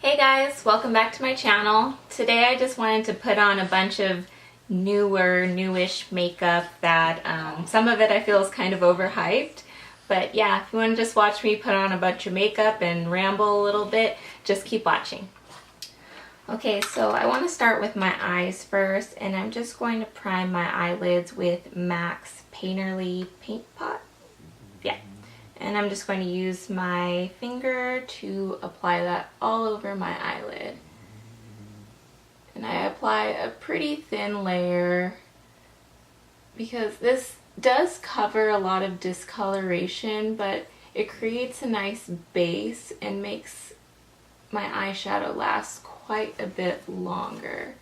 Hey guys, welcome back to my channel. Today I just wanted to put on a bunch of newish makeup that some of it I feel is kind of overhyped. But yeah, if you want to just watch me put on a bunch of makeup and ramble a little bit, just keep watching. Okay, so I want to start with my eyes first, and I'm just going to prime my eyelids with MAC's Painterly Paint Pot. Yeah. And I'm just going to use my finger to apply that all over my eyelid. And I apply a pretty thin layer because this does cover a lot of discoloration, but it creates a nice base and makes my eyeshadow last quite a bit longer.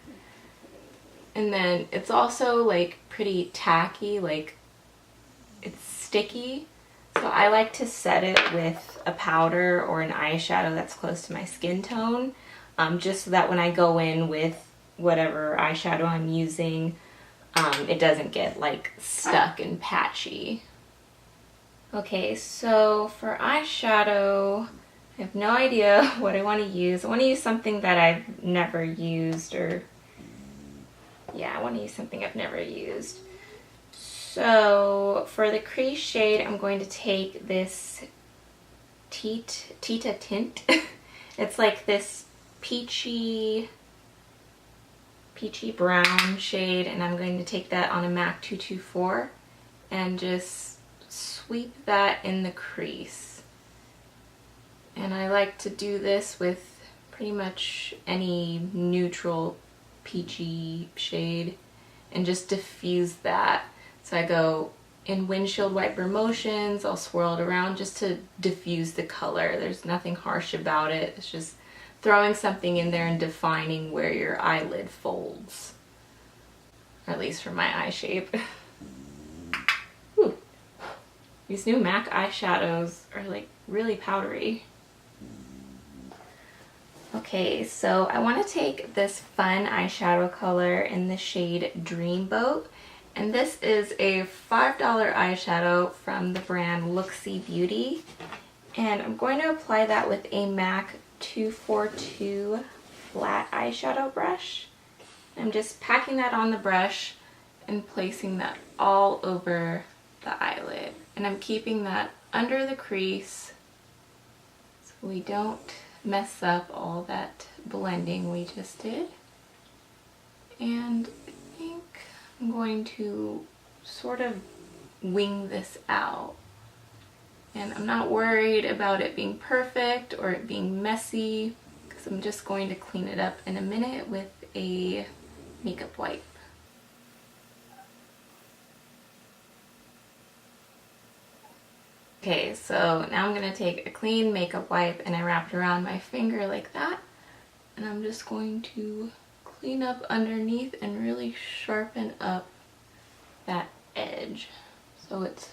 And then it's also like pretty tacky, like it's sticky. So I like to set it with a powder or an eyeshadow that's close to my skin tone, just so that when I go in with whatever eyeshadow I'm using, it doesn't get like stuck and patchy. Okay, so for eyeshadow, I have no idea what I want to use. I want to use something that I've never used, I want to use something I've never used. So for the crease shade, I'm going to take this Tita Tint. It's like this peachy brown shade, and I'm going to take that on a MAC 224 and just sweep that in the crease. And I like to do this with pretty much any neutral peachy shade and just diffuse that. So I go in windshield wiper motions, I'll swirl it around just to diffuse the color. There's nothing harsh about it. It's just throwing something in there and defining where your eyelid folds. Or at least for my eye shape. Whew. These new MAC eyeshadows are like really powdery. Okay, so I want to take this fun eyeshadow color in the shade Dreamboat. And this is a $5 eyeshadow from the brand Looksy Beauty. And I'm going to apply that with a MAC 242 flat eyeshadow brush. I'm just packing that on the brush and placing that all over the eyelid. And I'm keeping that under the crease so we don't mess up all that blending we just did. And I'm going to sort of wing this out. And I'm not worried about it being perfect or it being messy, because I'm just going to clean it up in a minute with a makeup wipe. Okay, so now I'm going to take a clean makeup wipe and I wrap it around my finger like that. And I'm just going to clean up underneath and really sharpen up that edge so it's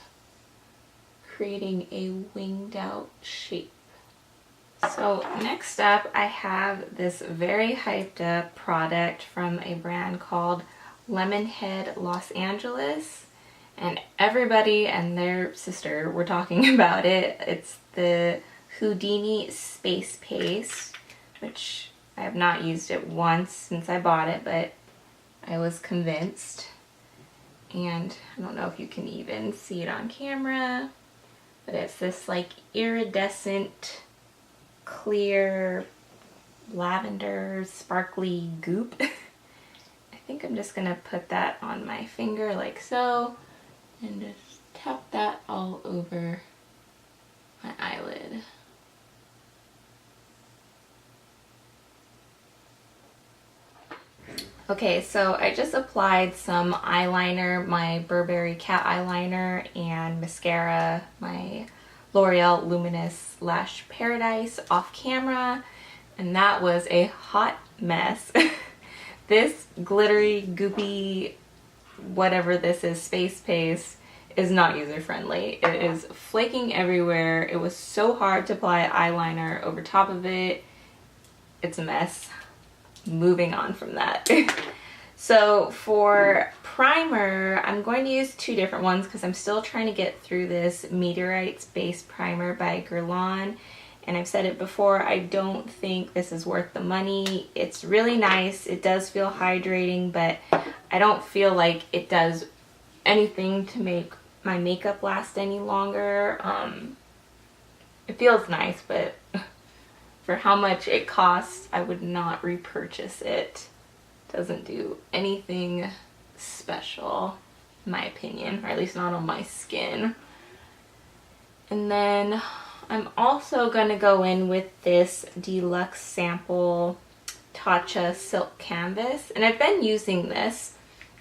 creating a winged out shape. So next up I have this very hyped up product from a brand called Lemonhead Los Angeles, and everybody and their sister were talking about it. It's the Houdini Space Paste, which I have not used it once since I bought it, but I was convinced. And I don't know if you can even see it on camera, but it's this like iridescent, clear, lavender, sparkly goop. I think I'm just gonna put that on my finger like so, and just tap that all over my eyelid. Okay, so I just applied some eyeliner, my Burberry Cat eyeliner, and mascara, my L'Oreal Luminous Lash Paradise, off camera, and that was a hot mess. This glittery, goopy, whatever this is, space paste, is not user friendly. It is flaking everywhere. It was so hard to apply eyeliner over top of it. It's a mess. Moving on from that. So for primer, I'm going to use two different ones because I'm still trying to get through this Meteorites Base Primer by Guerlain. and I've said it before, I don't think this is worth the money. It's really nice. It does feel hydrating, but I don't feel like it does anything to make my makeup last any longer. It feels nice, but for how much it costs, I would not repurchase it. Doesn't do anything special, in my opinion, or at least not on my skin. And then I'm also going to go in with this deluxe sample Tatcha silk canvas, and I've been using this,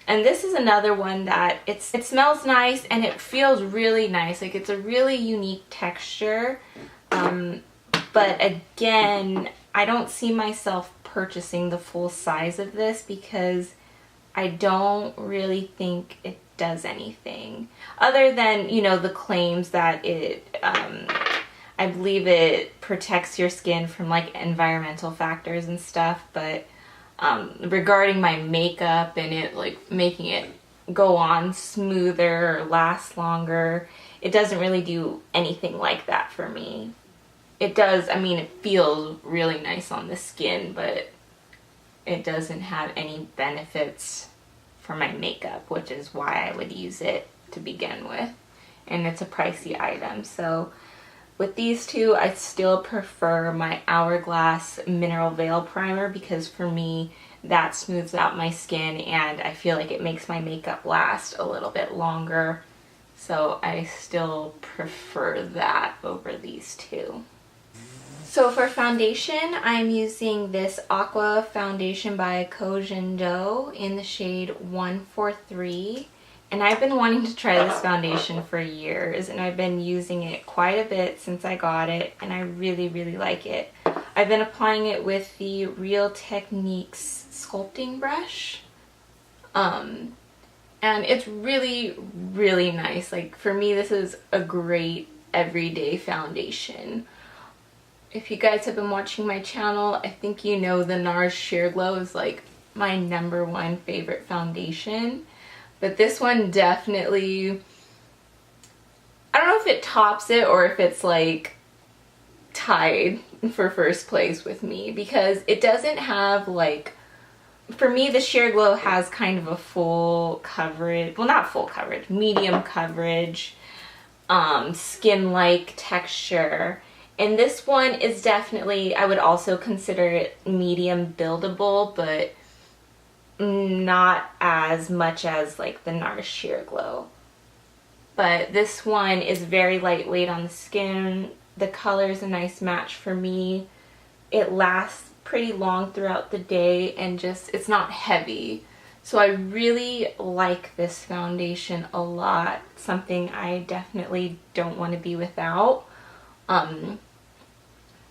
and this is another one that it smells nice and it feels really nice. Like, it's a really unique texture, but again, I don't see myself purchasing the full size of this because I don't really think it does anything other than, you know, the claims that it I believe it protects your skin from like environmental factors and stuff, but regarding my makeup and it like making it go on smoother or last longer, it doesn't really do anything like that for me. It does, I mean, it feels really nice on the skin, but it doesn't have any benefits for my makeup, which is why I would use it to begin with. And it's a pricey item. So with these two, I still prefer my Hourglass Mineral Veil Primer because for me, that smooths out my skin and I feel like it makes my makeup last a little bit longer. So I still prefer that over these two. So for foundation, I'm using this Aqua Foundation by Kojin Do in the shade 143. And I've been wanting to try this foundation for years, and I've been using it quite a bit since I got it, and I really, really like it. I've been applying it with the Real Techniques sculpting brush. And it's really, really nice. Like, for me, this is a great everyday foundation. If you guys have been watching my channel, I think you know the NARS Sheer Glow is like my #1 favorite foundation. But this one definitely, I don't know if it tops it or if it's like tied for first place with me, because it doesn't have like, for me the Sheer Glow has kind of a full coverage, well not full coverage, medium coverage, skin-like texture. And this one is definitely, I would also consider it medium buildable, but not as much as like the NARS Sheer Glow. But this one is very lightweight on the skin. The color is a nice match for me. It lasts pretty long throughout the day and just, it's not heavy. So I really like this foundation a lot. Something I definitely don't want to be without.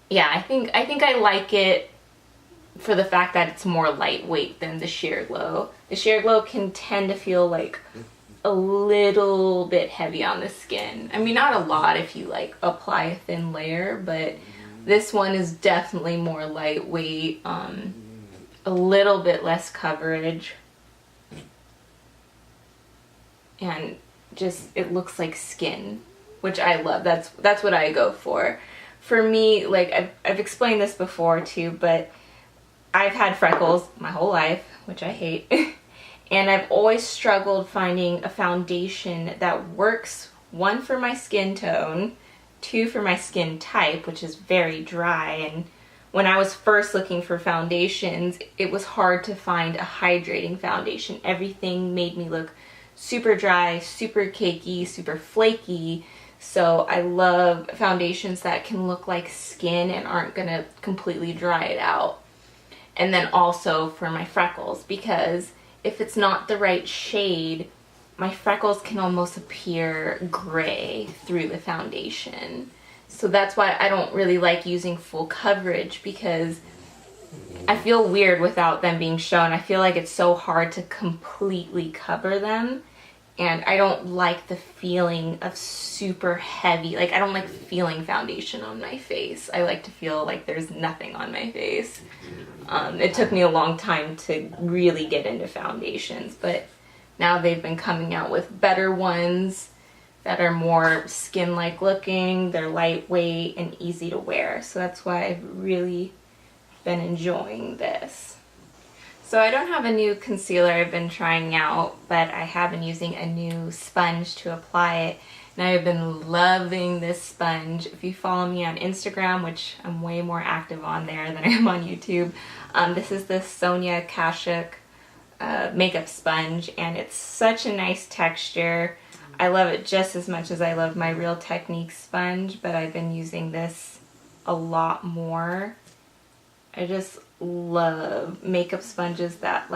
Yeah, I think I like it for the fact that it's more lightweight than the Sheer Glow. The Sheer Glow can tend to feel like a little bit heavy on the skin. I mean, not a lot if you like apply a thin layer, but this one is definitely more lightweight, a little bit less coverage, and just it looks like skin, which I love. That's what I go for. For me, like I've explained this before too, but I've had freckles my whole life, which I hate, and I've always struggled finding a foundation that works, 1 for my skin tone, 2 for my skin type, which is very dry. And when I was first looking for foundations, it was hard to find a hydrating foundation. Everything made me look super dry, super cakey, super flaky. So I love foundations that can look like skin and aren't gonna completely dry it out. And then also for my freckles, because if it's not the right shade, my freckles can almost appear gray through the foundation. So that's why I don't really like using full coverage, because I feel weird without them being shown. I feel like it's so hard to completely cover them. And I don't like the feeling of super heavy, like I don't like feeling foundation on my face. I like to feel like there's nothing on my face. It took me a long time to really get into foundations, but now they've been coming out with better ones that are more skin-like looking. They're lightweight and easy to wear. So that's why I've really been enjoying this. So I don't have a new concealer I've been trying out, but I have been using a new sponge to apply it. And I've been loving this sponge. If you follow me on Instagram, which I'm way more active on there than I am on YouTube, this is the Sonia Kashuk makeup sponge, and it's such a nice texture. I love it just as much as I love my Real Technique sponge, but I've been using this a lot more. I just love makeup sponges that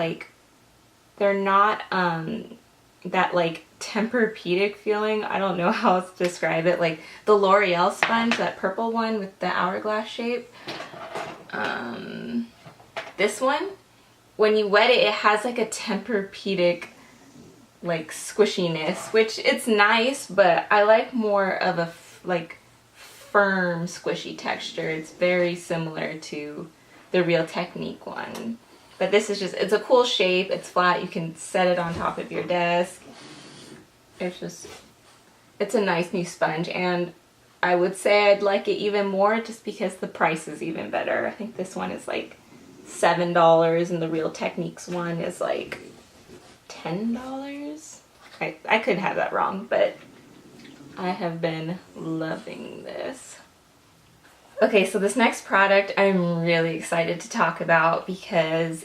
they're not that Tempur-Pedic feeling. I don't know how else to describe it. Like the L'Oreal sponge, that purple one with the hourglass shape. This one, when you wet it, it has like a Tempur-Pedic squishiness, which it's nice, but I like more of a firm squishy texture. It's very similar to the Real Technique one. But this is just, it's a cool shape, it's flat, you can set it on top of your desk. It's a nice new sponge, and I would say I'd like it even more just because the price is even better. I think this one is like $7 and the Real Techniques one is like $10. I could have that wrong, but I have been loving this. Okay, so this next product I'm really excited to talk about because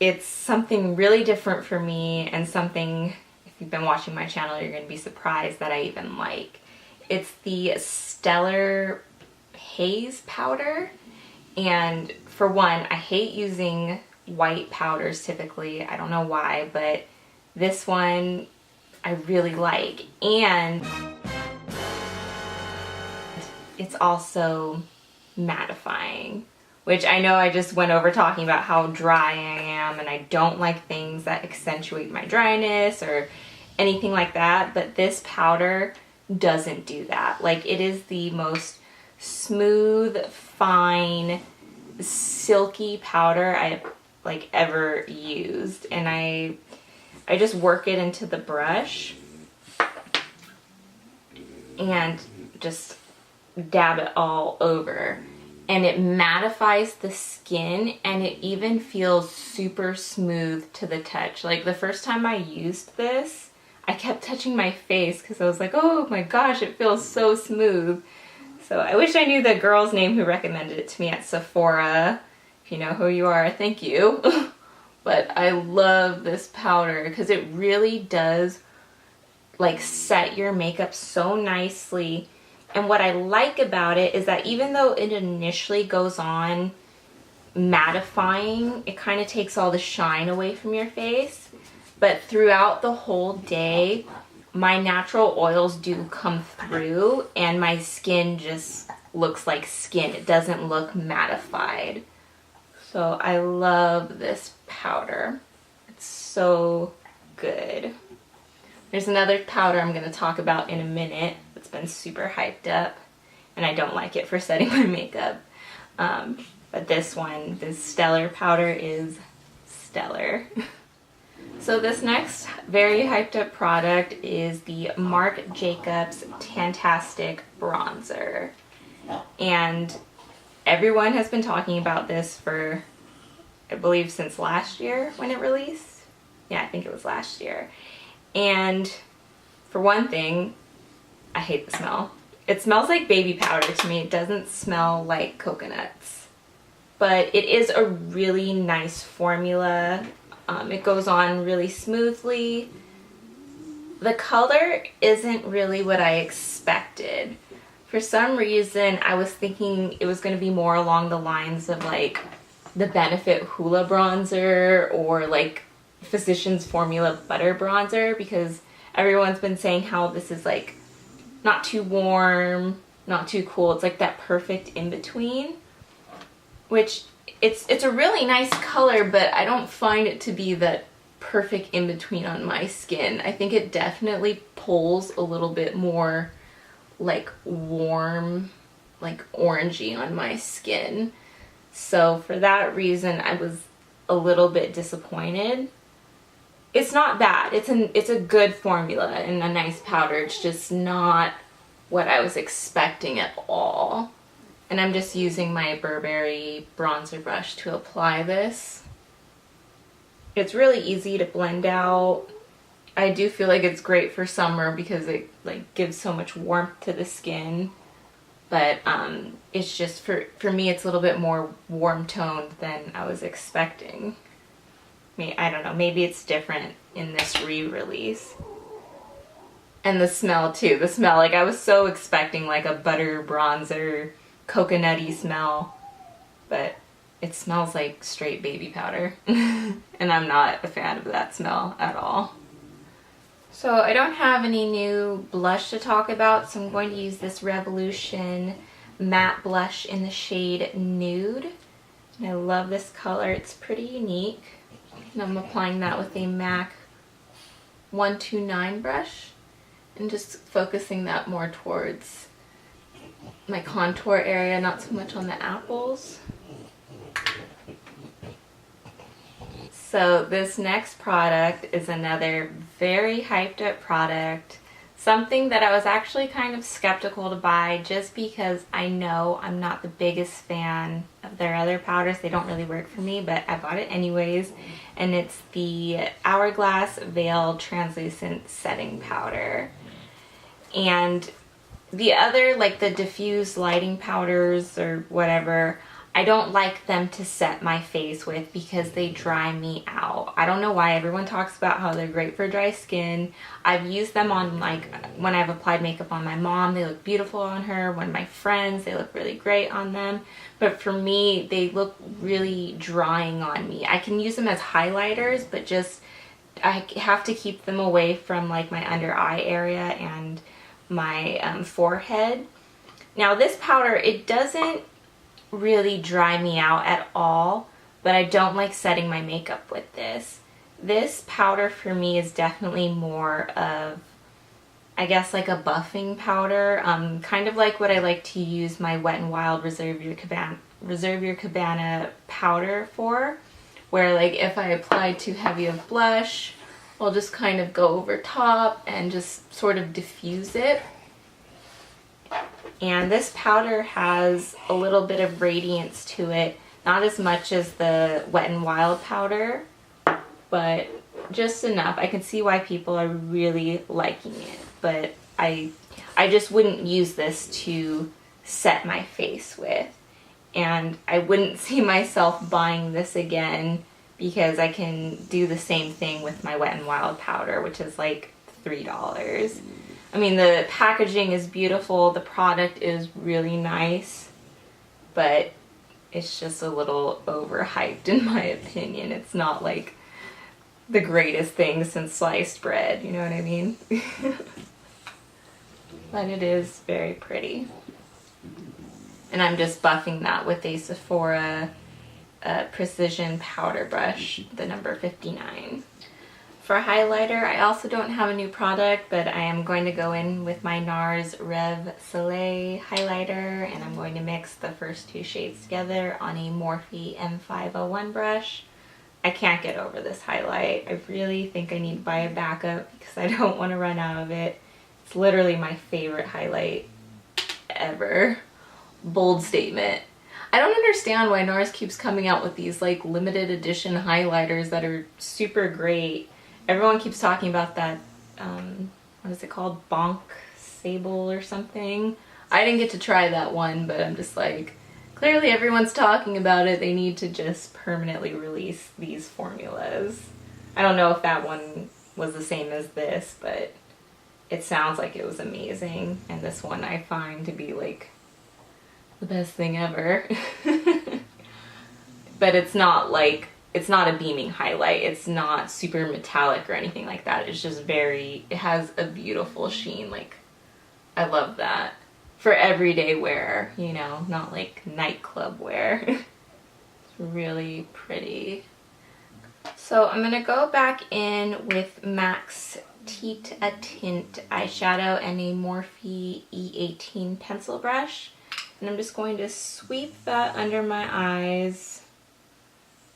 it's something really different for me, and something, if you've been watching my channel, you're going to be surprised that I even like. It's the Stellar Haze powder, and for one, I hate using white powders typically. I don't know why, but this one I really like, and it's also mattifying, which I know I just went over talking about how dry I am and I don't like things that accentuate my dryness or anything like that, but this powder doesn't do that. Like, it is the most smooth, fine, silky powder I've ever used, and I just work it into the brush and just dab it all over, and it mattifies the skin, and it even feels super smooth to the touch. Like, the first time I used this, I kept touching my face because I was like, oh my gosh, it feels so smooth. So I wish I knew the girl's name who recommended it to me at Sephora. If you know who you are, thank you. But I love this powder because it really does set your makeup so nicely. And what I like about it is that even though it initially goes on mattifying, it kind of takes all the shine away from your face. But throughout the whole day, my natural oils do come through and my skin just looks like skin. It doesn't look mattified. So I love this powder. It's so good. There's another powder I'm going to talk about in a minute that's been super hyped up, and I don't like it for setting my makeup. But this one, this Stellar powder, is stellar. So this next very hyped up product is the Marc Jacobs Tantastic Bronzer. And everyone has been talking about this for, I believe, since last year when it released. Yeah, I think it was last year. And for one thing, I hate the smell. It smells like baby powder to me. It doesn't smell like coconuts. But it is a really nice formula. It goes on really smoothly. The color isn't really what I expected. For some reason, I was thinking it was going to be more along the lines of the Benefit Hoola bronzer or Physicians Formula Butter Bronzer, because everyone's been saying how this is not too warm, not too cool. It's that perfect in-between, which it's a really nice color, but I don't find it to be that perfect in-between on my skin. I think it definitely pulls a little bit more warm, orangey on my skin. So for that reason, I was a little bit disappointed. it's not bad. It's a good formula and a nice powder. It's just not what I was expecting at all. And I'm just using my Burberry bronzer brush to apply this. It's really easy to blend out. I do feel like it's great for summer because it like gives so much warmth to the skin. But it's just, for me, it's a little bit more warm toned than I was expecting. I don't know, maybe it's different in this re-release. And the smell too, like I was so expecting like a butter bronzer, coconutty smell, but it smells like straight baby powder. And I'm not a fan of that smell at all. So I don't have any new blush to talk about, so I'm going to use this Revolution matte blush in the shade Nude. And I love this color, it's pretty unique. And I'm applying that with a MAC 129 brush and just focusing that more towards my contour area, not so much on the apples. So this next product is another very hyped up product, something that I was actually kind of skeptical to buy just because I know I'm not the biggest fan of their other powders. They don't really work for me, but I bought it anyways. And it's the Hourglass Veil Translucent Setting Powder. And the other, like the diffused lighting powders or whatever, I don't like them to set my face with because they dry me out. I don't know why everyone talks about how they're great for dry skin. I've used them on, like, when I've applied makeup on my mom, they look beautiful on her. When my friends, they look really great on them. But for me, they look really drying on me. I can use them as highlighters, but just, I have to keep them away from like my under eye area and my forehead. Now this powder, it doesn't really dry me out at all, but I don't like setting my makeup with this. This powder for me is definitely more of, I guess, like a buffing powder, kind of like what I like to use my Wet n Wild Reserve Your Cabana powder for, where like if I apply too heavy of blush, I'll just kind of go over top and just sort of diffuse it. And this powder has a little bit of radiance to it, not as much as the Wet n Wild powder, but just enough. I can see why people are really liking it, but I just wouldn't use this to set my face with. And I wouldn't see myself buying this again because I can do the same thing with my Wet n Wild powder, which is like $3. I mean, the packaging is beautiful, the product is really nice, but it's just a little overhyped in my opinion. It's not like the greatest thing since sliced bread, you know what I mean? But it is very pretty. And I'm just buffing that with a Sephora Precision Powder Brush, the number 59. For highlighter, I also don't have a new product, but I am going to go in with my NARS Rev Soleil highlighter, and I'm going to mix the first two shades together on a Morphe M501 brush. I can't get over this highlight. I really think I need to buy a backup because I don't want to run out of it. It's literally my favorite highlight ever. Bold statement. I don't understand why NARS keeps coming out with these like limited edition highlighters that are super great. Everyone keeps talking about that, what is it called? Bonk Sable or something. I didn't get to try that one, but I'm just like, clearly everyone's talking about it. They need to just permanently release these formulas. I don't know if that one was the same as this, but it sounds like it was amazing. And this one I find to be like the best thing ever. But it's not like, it's not a beaming highlight. It's not super metallic or anything like that. It's just very, it has a beautiful sheen. Like, I love that. For everyday wear, you know, not like nightclub wear. It's really pretty. So I'm gonna go back in with MAC's Teat a Tint eyeshadow and a Morphe E18 pencil brush. And I'm just going to sweep that under my eyes,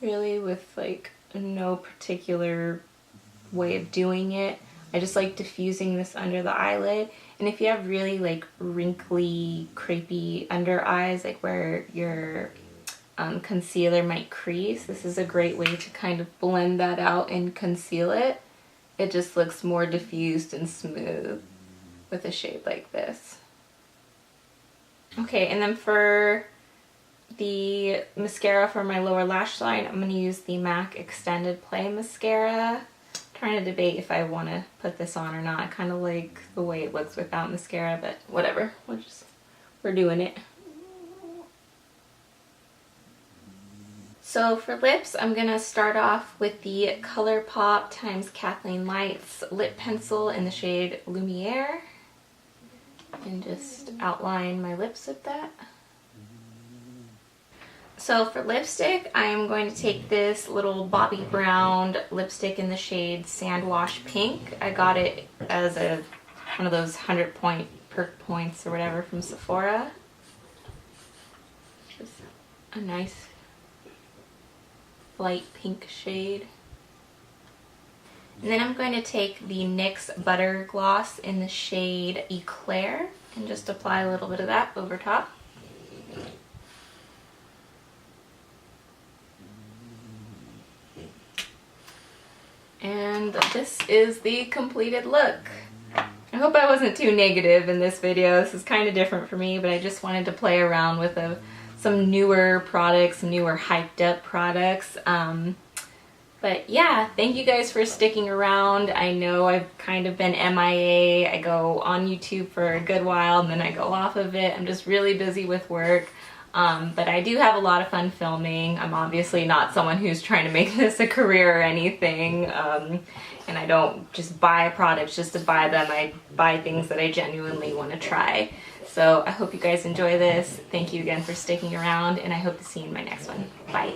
really with like no particular way of doing it. I just like diffusing this under the eyelid. And if you have really like wrinkly, crepey under eyes, like where your concealer might crease, this is a great way to kind of blend that out and conceal it. It just looks more diffused and smooth with a shade like this. Okay, and then for the mascara for my lower lash line, I'm going to use the MAC Extended Play Mascara. I'm trying to debate if I want to put this on or not. I kind of like the way it looks without mascara, but whatever. We're doing it. So for lips, I'm going to start off with the ColourPop x Kathleen Lights lip pencil in the shade Lumiere. And just outline my lips with that. So for lipstick, I am going to take this little Bobbi Brown lipstick in the shade Sandwash Pink. I got it as one of those 100-point perk points or whatever from Sephora. Just a nice light pink shade. And then I'm going to take the NYX Butter Gloss in the shade Eclair and just apply a little bit of that over top. And this is the completed look. I hope I wasn't too negative in this video. This is kind of different for me, but I just wanted to play around with some newer products, newer hyped up products. But yeah, thank you guys for sticking around. I know I've kind of been MIA. I go on YouTube for a good while and then I go off of it. I'm just really busy with work. But I do have a lot of fun filming. I'm obviously not someone who's trying to make this a career or anything. And I don't just buy products just to buy them. I buy things that I genuinely want to try. So I hope you guys enjoy this. Thank you again for sticking around, and I hope to see you in my next one. Bye.